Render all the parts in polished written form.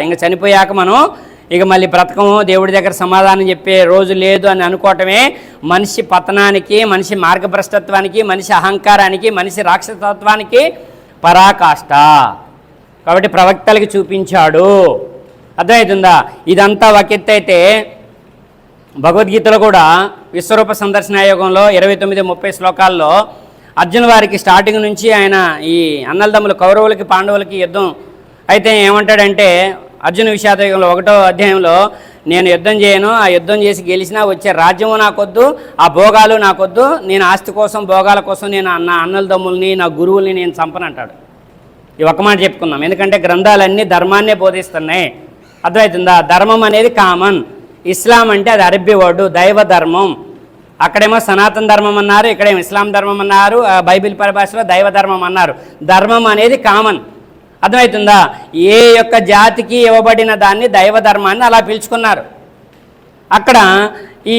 ఇంకా చనిపోయాక మనం ఇక మళ్ళీ బ్రతకము, దేవుడి దగ్గర సమాధానం చెప్పే రోజు లేదు అని అనుకోవటమే మనిషి పతనానికి, మనిషి మార్గభ్రష్టత్వానికి, మనిషి అహంకారానికి, మనిషి రాక్షసత్వానికి పరాకాష్ట. కాబట్టి ప్రవక్తలకి చూపించాడు. అర్థమవుతుందా? ఇదంతా ఒక ఎత్తు అయితే భగవద్గీతలో కూడా విశ్వరూప సందర్శన యోగంలో 29-30 శ్లోకాల్లో అర్జున వారికి స్టార్టింగ్ నుంచి ఆయన ఈ అన్నలదమ్ములు కౌరవులకి పాండవులకి యుద్ధం అయితే ఏమంటాడంటే అర్జున విషాదయోగంలో 1వ అధ్యాయంలో నేను యుద్ధం చేయను, ఆ యుద్ధం చేసి గెలిచినా వచ్చే రాజ్యము నాకొద్దు, ఆ భోగాలు నాకొద్దు, నేను ఆస్తి కోసం భోగాల కోసం నేను నా అన్నలదమ్ముల్ని నా గురువుల్ని నేను చంపనంటాడు. ఈ ఒక్క మాట చెప్పుకున్నాం. ఎందుకంటే గ్రంథాలన్నీ ధర్మాన్నే బోధిస్తున్నాయి. అర్థమవుతుందా? ధర్మం అనేది కామన్. ఇస్లాం అంటే అది అరబ్బీ వర్డు, దైవ ధర్మం. అక్కడేమో సనాతన ధర్మం అన్నారు, ఇక్కడేమో ఇస్లాం ధర్మం అన్నారు, బైబిల్ పరిభాషలో దైవ ధర్మం అన్నారు. ధర్మం అనేది కామన్. అర్థమవుతుందా? ఏ యొక్క జాతికి ఇవ్వబడిన దాన్ని దైవ ధర్మాన్ని అలా పిలుచుకున్నారు. అక్కడ ఈ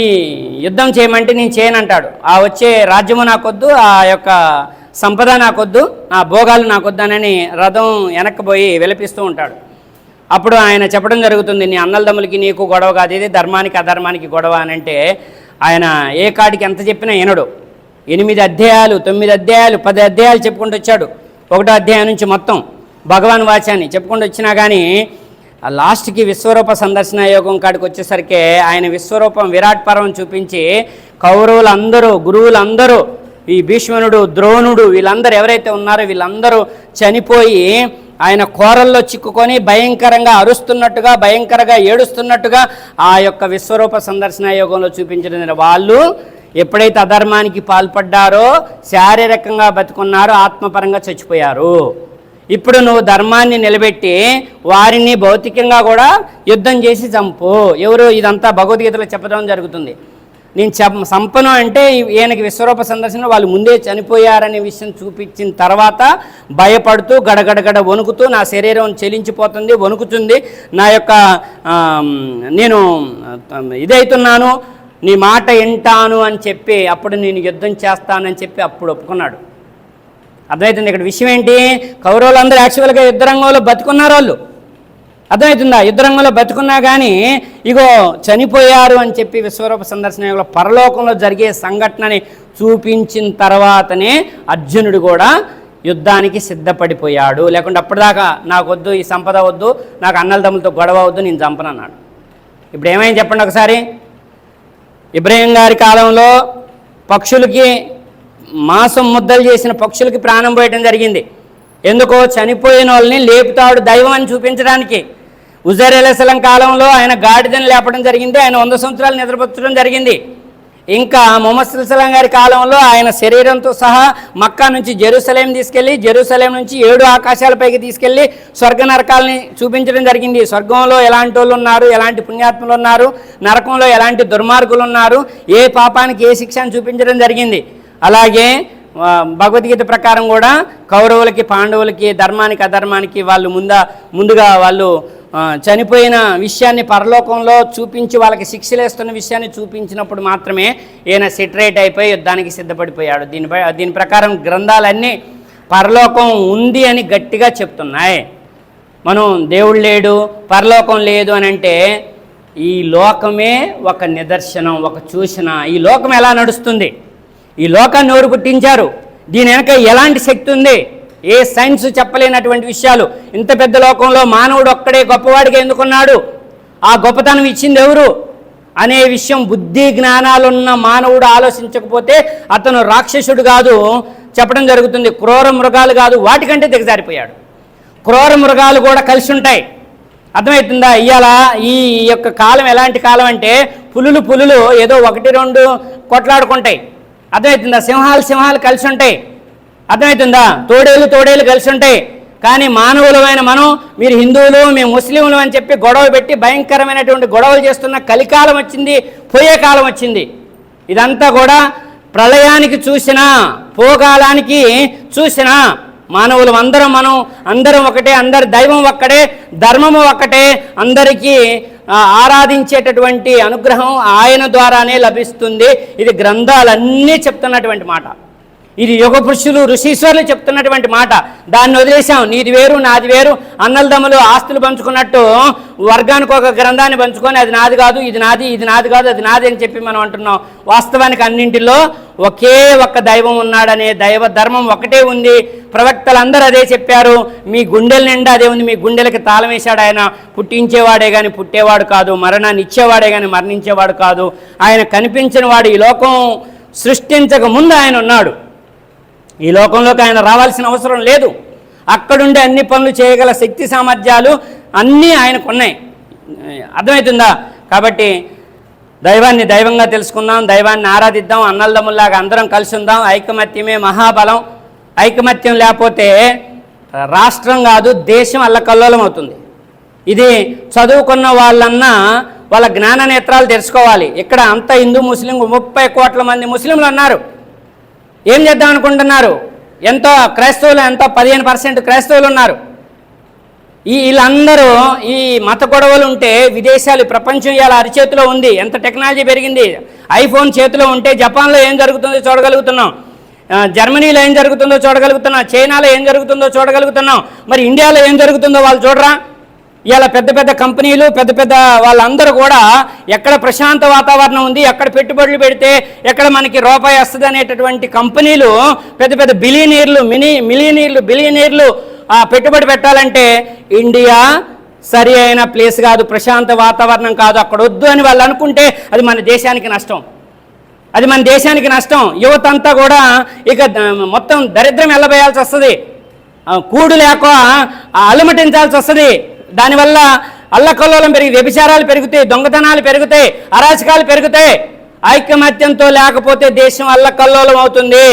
యుద్ధం చేయమంటే నేను చేయనంటాడు. ఆ వచ్చే రాజ్యము నాకొద్దు, ఆ యొక్క సంపద నాకొద్దు, ఆ భోగాలు నాకొద్దు అని రథం వెనక్కిపోయి విలపిస్తూ ఉంటాడు. అప్పుడు ఆయన చెప్పడం జరుగుతుంది, నీ అన్నలదమ్ములకి నీకు గొడవ కాదు, ఇది ధర్మానికి అధర్మానికి గొడవ అని. అంటే ఆయన ఏ కాడికి ఎంత చెప్పినా వినడు. 8 అధ్యాయాలు 9 అధ్యాయాలు 10 అధ్యాయాలు చెప్పుకుంటూ వచ్చాడు. 1వ అధ్యాయం నుంచి మొత్తం భగవాన్ వాచాన్ని చెప్పుకుంటూ వచ్చినా కానీ లాస్ట్కి విశ్వరూప సందర్శన యోగం కాడికి వచ్చేసరికి ఆయన విశ్వరూపం విరాట్ పర్వం చూపించి కౌరవులందరూ, గురువులందరూ, ఈ భీష్మనుడు, ద్రోణుడు, వీళ్ళందరూ ఎవరైతే ఉన్నారో వీళ్ళందరూ చనిపోయి ఆయన కోరల్లో చిక్కుకొని భయంకరంగా అరుస్తున్నట్టుగా, భయంకరంగా ఏడుస్తున్నట్టుగా ఆ యొక్క విశ్వరూప సందర్శన యోగంలో చూపించిన వాళ్ళు ఎప్పుడైతే అధర్మానికి పాల్పడ్డారో, శారీరకంగా బతుకున్నారో, ఆత్మపరంగా చచ్చిపోయారు. ఇప్పుడు నువ్వు ధర్మాన్ని నిలబెట్టి వారిని భౌతికంగా కూడా యుద్ధం చేసి చంపు. ఎవరు? ఇదంతా భగవద్గీతలో చెప్పడం జరుగుతుంది. నేను సంపను అంటే ఈయనకి విశ్వరూప సందర్శన వాళ్ళు ముందే చనిపోయారనే విషయం చూపించిన తర్వాత భయపడుతూ గడగడగడ వణుకుతూ నా శరీరం చెలించిపోతుంది, వణుకుతుంది, నా యొక్క నేను ఇదవుతున్నాను, నీ మాట వింటాను అని చెప్పి అప్పుడు నేను యుద్ధం చేస్తానని చెప్పి అప్పుడు ఒప్పుకున్నాడు. అర్థమవుతుంది ఇక్కడ విషయం ఏంటి? కౌరవులందరూ యాక్చువల్గా యుద్ధరంగంలో బతుకున్నారు. వాళ్ళు అర్థమవుతుందా? యుద్ధరంగంలో బతుకున్నా కానీ ఇగో చనిపోయారు అని చెప్పి విశ్వరూప సందర్శనంలో పరలోకంలో జరిగే సంఘటనని చూపించిన తర్వాతనే అర్జునుడు కూడా యుద్ధానికి సిద్ధపడిపోయాడు. లేకుంటే అప్పటిదాకా నాకు వద్దు, ఈ సంపద వద్దు, నాకు అన్నలదమ్ములతో గొడవ వద్దు, నేను చంపనన్నాడు. ఇప్పుడు ఏమైంది చెప్పండి ఒకసారి. ఇబ్రహీం గారి కాలంలో పక్షులకి మాంసం ముద్దలు చేసిన పక్షులకి ప్రాణం పోయటం జరిగింది. ఎందుకో చనిపోయిన వాళ్ళని లేపుతాడు దైవం అని చూపించడానికి. ఉజైర్ అలైహిస్సలాం కాలంలో ఆయన గాడిదని లేపడం జరిగింది, ఆయన 100 సంవత్సరాలు నిద్రపుచ్చడం జరిగింది. ఇంకా ముహమ్మద్ సల్లల్లాహు గారి కాలంలో ఆయన శరీరంతో సహా మక్కా నుంచి జెరూసలేం తీసుకెళ్ళి, జెరూసలేం నుంచి 7 ఆకాశాలపైకి తీసుకెళ్ళి స్వర్గ నరకాలని చూపించడం జరిగింది. స్వర్గంలో ఎలాంటి వాళ్ళు ఉన్నారు, ఎలాంటి పుణ్యాత్ములు ఉన్నారు, నరకంలో ఎలాంటి దుర్మార్గులు ఉన్నారు, ఏ పాపానికి ఏ శిక్ష అని చూపించడం జరిగింది. అలాగే భగవద్గీత ప్రకారం కూడా కౌరవులకి, పాండవులకి, ధర్మానికి అధర్మానికి వాళ్ళు ముందుగా వాళ్ళు చనిపోయిన విషయాన్ని పరలోకంలో చూపించి వాళ్ళకి శిక్షలు వేస్తున్న విషయాన్ని చూపించినప్పుడు మాత్రమే ఈయన సెటరేట్ అయిపోయి యుద్ధానికి సిద్ధపడిపోయాడు. దీని ప్రకారం గ్రంథాలన్నీ పరలోకం ఉంది అని గట్టిగా చెప్తున్నాయి. మనం దేవుడు లేడు, పరలోకం లేదు అని అంటే ఈ లోకమే ఒక నిదర్శనం, ఒక సూచన. ఈ లోకం ఎలా నడుస్తుంది, ఈ లోకాన్ని ఎవరు పుట్టించారు, దీని వెనక ఎలాంటి శక్తి ఉంది, ఏ సైన్స్ చెప్పలేనటువంటి విషయాలు. ఇంత పెద్ద లోకంలో మానవుడు ఒక్కడే గొప్పవాడిగా ఎందుకున్నాడు, ఆ గొప్పతనం ఇచ్చింది ఎవరు అనే విషయం బుద్ధి జ్ఞానాలున్న మానవుడు ఆలోచించకపోతే అతను రాక్షసుడు కాదు చెప్పడం జరుగుతుంది. క్రూర మృగాలు కాదు, వాటికంటే దిగజారిపోయాడు. క్రూర మృగాలు కూడా కలిసి ఉంటాయి. అర్థమవుతుందా? ఇవాళ ఈ యొక్క కాలం ఎలాంటి కాలం అంటే పులులు ఏదో 1-2 కొట్లాడుకుంటాయి. అర్థమవుతుందా? సింహాలు కలిసి ఉంటాయి. అర్థమవుతుందా? తోడేలు కలిసి ఉంటాయి. కానీ మానవులమైన మనం, మీరు హిందువులు, మేము ముస్లింలు అని చెప్పి గొడవ పెట్టి భయంకరమైనటువంటి గొడవలు చేస్తున్న కలికాలం వచ్చింది, పోయే కాలం వచ్చింది. ఇదంతా కూడా ప్రళయానికి చూసినా, పోగాలానికి చూసినా మానవులు అందరం ఒకటే, అందరి దైవం ఒక్కడే, ధర్మము ఒక్కటే, అందరికీ ఆరాధించేటటువంటి అనుగ్రహం ఆయన ద్వారానే లభిస్తుంది. ఇది గ్రంథాలన్నీ చెప్తున్నటువంటి మాట. ఇది యుగ పురుషులు ఋషీశ్వరులు చెప్తున్నటువంటి మాట. దాన్ని వదిలేసాం. నీది వేరు నాది వేరు, అన్నలదమ్ములు ఆస్తులు పంచుకున్నట్టు వర్గానికి ఒక గ్రంథాన్ని పంచుకొని అది నాది కాదు, ఇది నాది, ఇది నాది కాదు, అది నాది అని చెప్పి మనం అంటున్నాం. వాస్తవానికి అన్నింటిలో ఒకే ఒక్క దైవం ఉన్నాడనే దైవ ధర్మం ఒకటే ఉంది. ప్రవక్తలందరూ అదే చెప్పారు. మీ గుండెల నిండా అదే ఉంది. మీ గుండెలకి తాళం వేశాడు ఆయన. పుట్టించేవాడే కానీ పుట్టేవాడు కాదు, మరణాన్ని ఇచ్చేవాడే కానీ మరణించేవాడు కాదు. ఆయన కనిపించిన వాడు ఈ లోకం సృష్టించక ముందు ఆయన ఉన్నాడు. ఈ లోకంలోకి ఆయన రావాల్సిన అవసరం లేదు. అక్కడుండి అన్ని పనులు చేయగల శక్తి సామర్థ్యాలు అన్నీ ఆయనకున్నాయి. అర్థమవుతుందా? కాబట్టి దైవాన్ని దైవంగా తెలుసుకుందాం, దైవాన్ని ఆరాధిద్దాం, అన్నలదమ్ముల్లాగా అందరం కలిసి ఉందాం. ఐకమత్యమే మహాబలం. ఐకమత్యం లేకపోతే రాష్ట్రం కాదు, దేశం అల్లకల్లోలం అవుతుంది. ఇది చదువుకున్న వాళ్ళన్నా వాళ్ళ జ్ఞాన నేత్రాలు తెరుచుకోవాలి. ఇక్కడ అంతా హిందూ ముస్లిం 30 కోట్ల మంది ముస్లింలు ఉన్నారు. ఏం చేద్దాం అనుకుంటున్నారు? ఎంతో క్రైస్తవులు, ఎంతో 15% క్రైస్తవులు ఉన్నారు. వీళ్ళందరూ ఈ మత గొడవలు ఉంటే విదేశాలు, ప్రపంచం ఇలా అరిచేతిలో ఉంది. ఎంత టెక్నాలజీ పెరిగింది. ఐఫోన్ చేతిలో ఉంటే జపాన్లో ఏం జరుగుతుందో చూడగలుగుతున్నాం, జర్మనీలో ఏం జరుగుతుందో చూడగలుగుతున్నాం, చైనాలో ఏం జరుగుతుందో చూడగలుగుతున్నాం. మరి ఇండియాలో ఏం జరుగుతుందో వాళ్ళు చూడరా? ఇలా పెద్ద పెద్ద కంపెనీలు, పెద్ద పెద్ద వాళ్ళందరూ కూడా ఎక్కడ ప్రశాంత వాతావరణం ఉంది, ఎక్కడ పెట్టుబడులు పెడితే ఎక్కడ మనకి రూపాయి వస్తుంది అనేటటువంటి కంపెనీలు, పెద్ద పెద్ద బిలియనీర్లు పెట్టుబడి పెట్టాలంటే ఇండియా సరి అయిన ప్లేస్ కాదు, ప్రశాంత వాతావరణం కాదు, అక్కడ వద్దు అని వాళ్ళు అనుకుంటే అది మన దేశానికి నష్టం. అది మన దేశానికి నష్టం. యువత అంతా కూడా ఇక మొత్తం దరిద్రం వెళ్ళబోయాల్సి వస్తుంది. కూడు లేక అలమటించాల్సి వస్తుంది. దానివల్ల అల్లకల్లోలం పెరిగి వ్యభిచారాలు పెరుగుతాయి, దొంగతనాలు పెరుగుతాయి, అరాచకాలు పెరుగుతాయి. ఐకమత్యంతో లేకపోతే దేశం అల్లకల్లోలం అవుతుంది.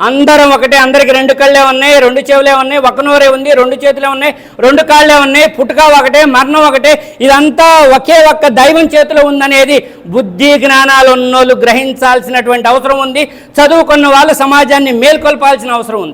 అందరం ఒకటే. అందరికి 2 కళ్ళే ఉన్నాయి, 2 చెవులే ఉన్నాయి, ఒక నోరే ఉంది, 2 చేతులే ఉన్నాయి, 2 కాళ్ళే ఉన్నాయి, పుట్టుక ఒకటే, మరణం ఒకటే. ఇదంతా ఒకే ఒక్క దైవం చేతిలో ఉందనేది బుద్ధి జ్ఞానాలు ఉన్నోళ్ళు గ్రహించాల్సినటువంటి అవసరం ఉంది. చదువుకున్న వాళ్ళు సమాజాన్ని మేల్కొల్పాల్సిన అవసరం ఉంది.